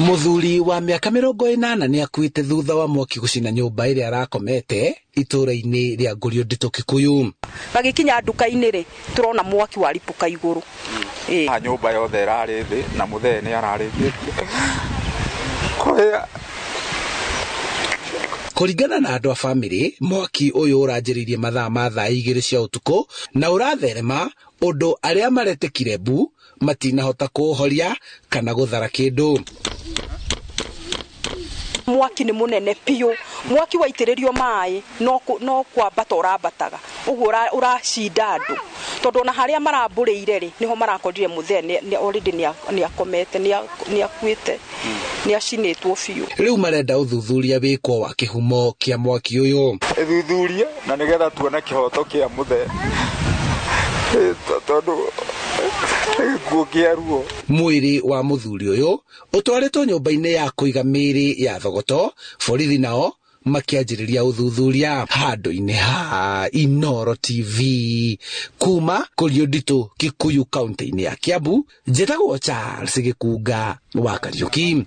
Mũthuri wa mĩaka 80 nĩ akuĩte thutha wa mwaki gũcina nyũmba ĩrĩa arakomete itũũra-inĩ rĩa Ngũrio Nditũ Kikuyu. Bagikinya nduka-inĩ rĩ turona mwaki waripũka igũrũ. Nyũmba yothe ĩrarĩ thĩ na mũthee nĩ ararĩkĩtie kũhĩra. Kũringana na andũ a bamĩrĩ, mwaki ũyũ ũranjĩrĩirie mathaa ma thaa 2 cia ũtukũ na ũratherema ũndũ arĩa maretekire mbu matinahota kũũhoria kana gũthara kĩndũ. Mwaki nĩ mũnene piũ, mwaki waitĩrĩrio maĩ no kwambata ũrambataga, ũguo ũracinda andũ, tondũ na harĩa marambũrĩire rĩ niho marakorire mũthee already nĩ akomete, nĩ akuĩte, nĩ acinĩtwo biũ. Rĩu marenda ũthuthuria wĩkwo wa kĩhumo kĩa mwaki ũyũ. Ĩthuthurie na nĩgetha tuone kĩhoto kĩa mũthee, tondũ mwĩrĩ wa mũthuri ũyũ ũtwarĩtwo nyũmba-inĩ ya kũiga mĩĩrĩ ya thogoto, borithi nao makĩanjĩrĩria ũthuthuria. Handũ-inĩ ha Inooro TV kuma Ngũrio Nditũ Kikuyu kaunti-inĩ ya Kiambu, njĩtagwo Charles Gĩkunga wa Kariũki.